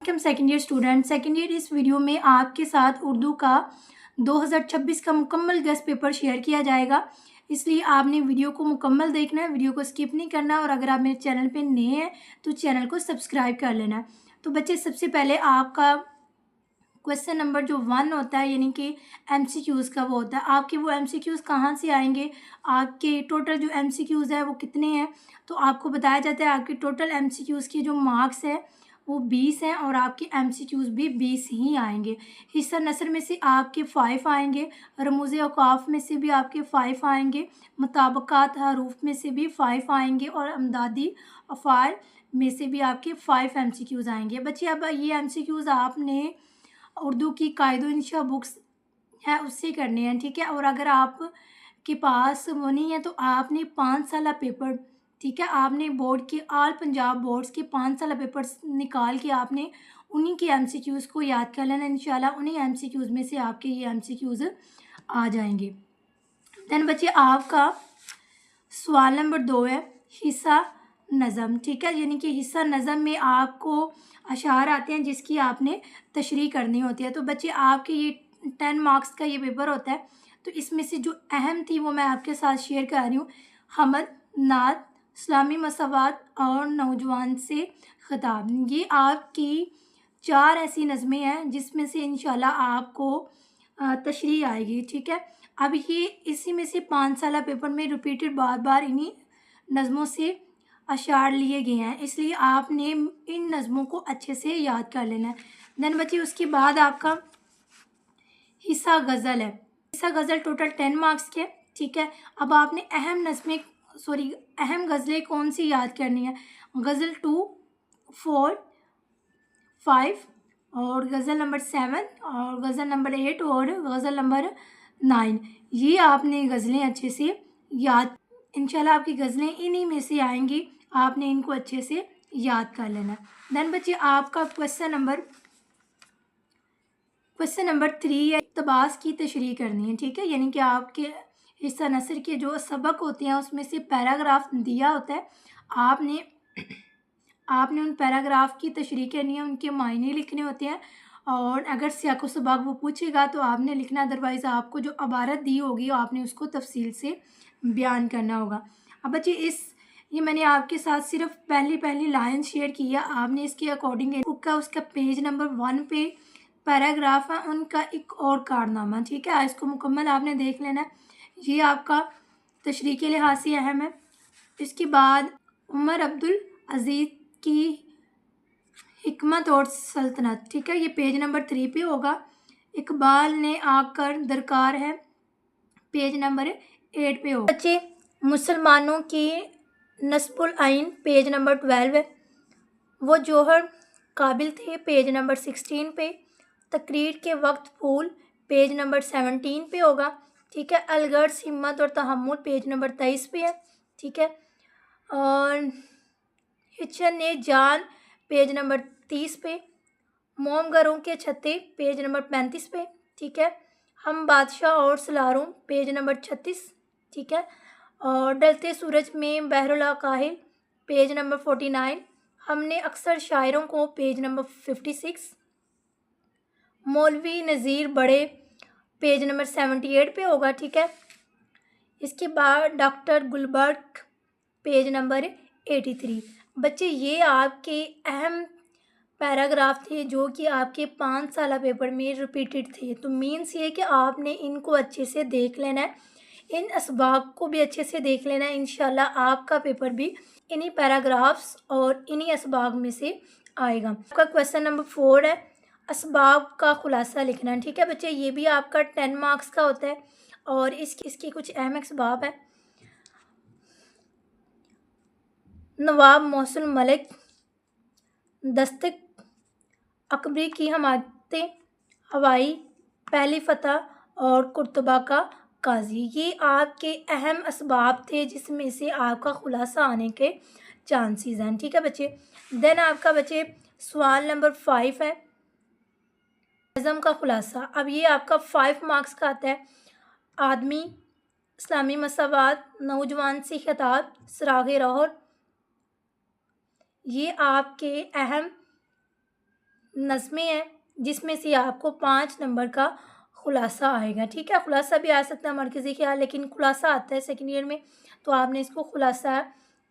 Welcome second year student. Second year इस video में आपके साथ उर्दू का 2026 का मुकम्मल गेस्ट पेपर शेयर किया जाएगा, इसलिए आपने वीडियो को मुकम्मल देखना है, वीडियो को स्किप नहीं करना। और अगर आप मेरे चैनल पे नए हैं तो चैनल को सब्सक्राइब कर लेना है। तो बच्चे, सबसे पहले आपका क्वेश्चन नंबर जो 1 होता है, यानी कि MCQs का वो होता है। आपके वो MCQs कहाँ से आएंगे, आपके टोटल जो MCQs है वो कितने हैं, तो आपको बताया जाता है आपके टोटल MCQs के जो मार्क्स है वो 20 हैं और आपके MCQs भी 20 ही आएंगे। हिस्सा नसर में से आपके 5 आएंगे, रमूज़ औक़ाफ़ में से भी आपके 5 आएंगे, मुताबकात हरूफ में से भी 5 आएंगे और अमदादी अफ़ाल में से भी आपके 5 MCQs आएंगे। बच्चे, अब ये MCQs आपने उर्दू की कायदो इंशा बुक्स है उससे करने हैं, ठीक है। और अगर आप के पास वो नहीं है तो आपने 5 साल पेपर, ठीक है, आपने बोर्ड के ऑल पंजाब बोर्ड्स के 5 साल पेपर्स निकाल के आपने उन्हीं के MCQs को याद कर लेना। इंशाल्लाह उन्हीं MCQs में से आपके ये MCQs आ जाएंगे। देन बच्चे, आपका सवाल नंबर 2 है हिस्सा नज़म, ठीक है, यानी कि हिस्सा नज़म में आपको अशार आते हैं जिसकी आपने तशरीह करनी होती है। तो बच्चे, आपके ये 10 मार्क्स का ये पेपर होता है, तो इसमें से जो अहम थी वो मैं आपके साथ शेयर कर रही हूँ। हमद, नात, इस्लामी मसावात और नौजवान से ख़िताब, ये आपकी 4 ऐसी नज़में हैं जिसमें से इंशाल्लाह आपको तशरीह आएगी, ठीक है। अब ये इसी में से 5 साल पेपर में रिपीटेड बार बार इन्हीं नज़मों से अशार लिए गए हैं, इसलिए आपने इन नज़मों को अच्छे से याद कर लेना है। देन बच्चे, उसके बाद आपका हिस्सा गज़ल है। हिस्सा गज़ल टोटल 10 मार्क्स के, ठीक है। अब आपने अहम गज़लें कौन सी याद करनी है, गज़ल 2, 4, 5 और गज़ल नंबर 7 और गज़ल नंबर 8 और गज़ल नंबर 9, ये आपने गज़लें अच्छे से याद, इंशाल्लाह आपकी गज़लें इन्हीं में से आएंगी, आपने इनको अच्छे से याद कर लेना। देन बच्चे, आपका क्वेश्चन नंबर 3 है, इक़्तिबास की तशरीह करनी है, ठीक है, यानी कि आपके हिस्सा नसर के जो सबक होते हैं उसमें से पैराग्राफ दिया होता है, आपने उन पैराग्राफ की तशरीह करनी है, उनके मायने लिखने होते हैं। और अगर सियाक़ व सबाक़ वो पूछेगा तो आपने लिखना, अदरवाइज़ आपको जो इबारत दी होगी आपने उसको तफसील से बयान करना होगा। अब बच्चे, ये मैंने आपके साथ सिर्फ पहली लाइन शेयर किया, आपने इसके अकॉर्डिंग उसका पेज नंबर 1 पे पैराग्राफ है, उनका एक और कारनामा, ठीक है, इसको मुकम्मल आपने देख लेना है। ये आपका तशरीह के लिहाज से अहम है। इसके बाद उमर अब्दुल अज़ीज़ की हिकमत और सल्तनत, ठीक है, ये पेज नंबर 3 पे होगा। इकबाल ने आकर दरकार है, पेज नंबर 8 पे होगा। बच्चे, मुसलमानों की नस्बुल आइन पेज नंबर 12 है। वो जोहर काबिल थे, पेज नंबर 16 पे। तकरीर के वक्त फूल, पेज नंबर 17 पे होगा, ठीक है। अलगर्ज हिम्मत और तहम्मुल, पेज नंबर 23 पे है, ठीक है। और हिचन ने जान, पेज नंबर 30 पे। मोमगरों के छत्ते, पेज नंबर 35 पे, ठीक है। हम बादशाह और सलारों, पेज नंबर 36, ठीक है। और डलते सूरज में बहरुल अकाहिल, पेज नंबर 49। हमने अक्सर शायरों को, पेज नंबर 56। मौलवी नज़ीर बड़े, पेज नंबर 78 पे होगा, ठीक है। इसके बाद डॉक्टर गुलबर्ग, पेज नंबर 83। बच्चे, ये आपके अहम पैराग्राफ थे जो कि आपके 5 साल पेपर में रिपीटेड थे। तो मीन्स ये कि आपने इनको अच्छे से देख लेना है, इन असबाब को भी अच्छे से देख लेना है। इंशाल्लाह आपका पेपर भी इन्हीं पैराग्राफ्स और इन्हीं असबाब में से आएगा। आपका क्वेश्चन नंबर 4 है, असबाब का खुलासा लिखना है, ठीक है बच्चे, ये भी आपका 10 मार्क्स का होता है। और इसकी कुछ अहम असबाब है। नवाब मोहसिन मलिक दस्तक अकबरी की हमायतें, हवाई पहली फतह और कुर्तबा का काजी, ये आपके अहम असबाब थे जिसमें से आपका खुलासा आने के चांसेस हैं, ठीक है बच्चे। देन आपका बच्चे सवाल नंबर 5 है, नज़म का खुलासा। अब ये आपका 5 मार्क्स का आता है। आदमी, इस्लामी मसावात, नौजवान से खिताब, सरागे रहर, ये आपके अहम नज़में हैं जिसमें से आपको 5 नंबर का खुलासा आएगा। ठीक है, खुलासा भी आ सकता है मरकज़ी ख्याल, लेकिन खुलासा आता है सेकंड ईयर में, तो आपने इसको खुलासा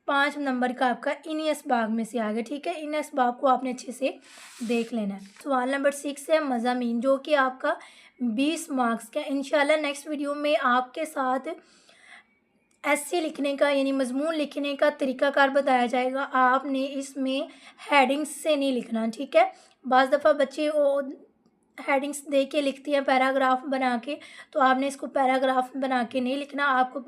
5 नंबर का आपका इन्हीं असबाब में से आ गया। ठीक है, इन असबाब को आपने अच्छे से देख लेना है। सवाल नंबर 6 है मज़ामीन, जो कि आपका 20 मार्क्स का। इंशाल्लाह नेक्स्ट वीडियो में आपके साथ ऐसे लिखने का यानी मज़मून लिखने का तरीक़ाकार बताया जाएगा। आपने इसमें हेडिंग्स से नहीं लिखना। ठीक है, बाज़ दफ़ा बच्चे वो हेडिंग्स दे के लिखती हैं पैराग्राफ बना के, तो आपने इसको पैराग्राफ बना के नहीं लिखना, आपको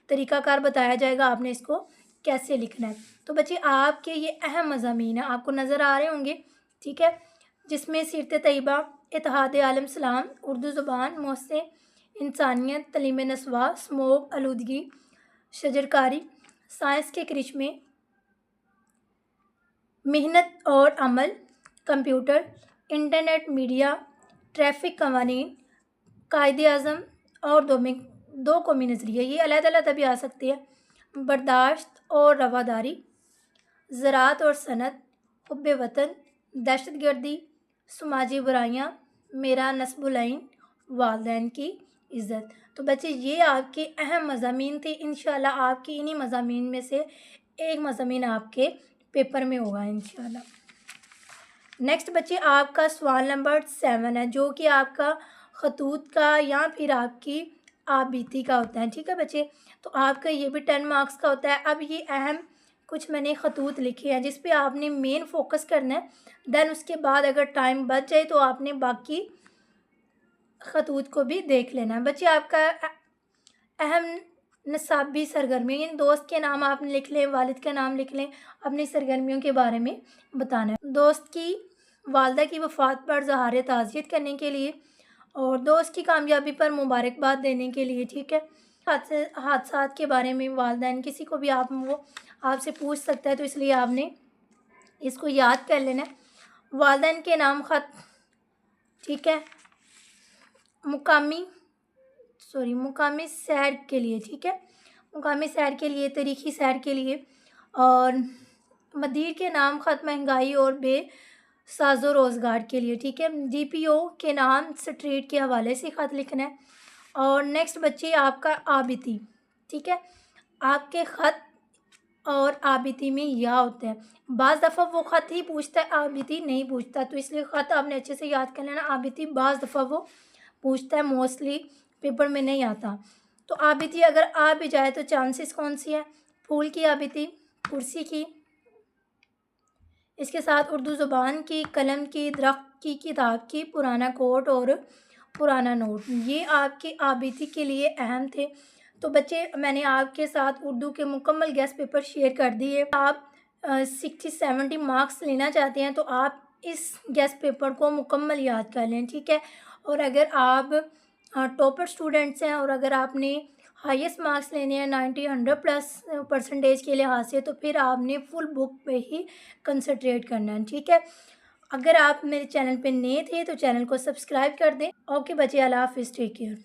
तरीक़ाकार बताया जाएगा आपने इसको कैसे लिखना है। तो बच्चे आपके ये अहम मज़ामीन है, आपको नज़र आ रहे होंगे। ठीक है, जिसमें सीरत तैयबा, इत्तेहाद आलम सलाम, उर्दू ज़ुबान, मौसे इंसानियत, तलीम नस्वा, स्मोक, आलूदगी, शजरकारी, साइंस के करिश्मे, मेहनत और अमल, कंप्यूटर, इंटरनेट, मीडिया, ट्रैफिक कवानीन, कायदे आज़म और दो कौमी नज़रिया, ये अलग-अलग भी आ सकती है, बर्दाश्त और रवादारी, ज़राअत और सनत, हुब्बे वतन, दहशतगर्दी, समाजी बुराइयाँ, मेरा नस्बुल आइन, वालिदैन की इज़्ज़त। तो बच्चे ये आपके अहम मज़ामीन थे। इंशाल्लाह आपकी इन्हीं मज़ामीन में से एक मज़ामीन आपके पेपर में होगा इंशाल्लाह। नेक्स्ट बच्चे आपका सवाल नंबर 7 है, जो कि आपका खतूत का या फिर आपकी आबिती का होता है। ठीक है बच्चे, तो आपका ये भी 10 मार्क्स का होता है। अब ये अहम कुछ मैंने खतूत लिखे हैं जिस पे आपने मेन फोकस करना है, देन उसके बाद अगर टाइम बच जाए तो आपने बाकी खतूत को भी देख लेना है। बच्चे आपका अहम नसाबी सरगर्मी, इन दोस्त के नाम आपने लिख लें, वालिद का नाम लिख लें, अपनी सरगर्मियों के बारे में बताना है। दोस्त की वालदा की वफ़ात पर ज़हार ताज़ियत करने के लिए और दोस्त की कामयाबी पर मुबारकबाद देने के लिए। ठीक है, हादसात के बारे में, वालिदैन किसी को भी वो आपसे पूछ सकता है, तो इसलिए आपने इसको याद कर लेना है। वालिदैन के नाम ख़त, ठीक है, मुकामी सैर के लिए। ठीक है, मुकामी सैर के लिए, तारीख़ी सैर के लिए, और मदीर के नाम ख़त महंगाई और साजो रोज़गार के लिए। ठीक है, DPO के नाम स्ट्रीट के हवाले से ख़त लिखना है। और नेक्स्ट बच्चे आपका आबिती। ठीक है, आपके ख़त और आबिती में या होता है, बाज़ दफ़ा वो ख़त ही पूछता है, आबिती नहीं पूछता, तो इसलिए ख़त आपने अच्छे से याद कर लेना। आबिती बाज़ दफ़ा वो पूछता है, मोस्टली पेपर में नहीं आता। तो आबिती अगर आ भी जाए तो चांसेस कौन सी है? फूल की आबिती, कुर्सी की, इसके साथ उर्दू ज़ुबान की, कलम की, दरख्त की, किताब की, पुराना कोट और पुराना नोट, ये आपकी आबिती के लिए अहम थे। तो बच्चे मैंने आपके साथ उर्दू के मुकम्मल गेस्ट पेपर शेयर कर दिए। आप 60-70 मार्क्स लेना चाहते हैं तो आप इस गेस्ट पेपर को मुकम्मल याद कर लें। ठीक है, और अगर आप टॉपर स्टूडेंट्स हैं और अगर आपने हाईएस्ट मार्क्स लेने हैं 90-100+ परसेंटेज के लिहाज से, तो फिर आपने फुल बुक पे ही कंसंट्रेट करना है। ठीक है, अगर आप मेरे चैनल पे नए थे तो चैनल को सब्सक्राइब कर दें। ओके बच्चे, अल्लाह हाफ़िज़, टेक केयर।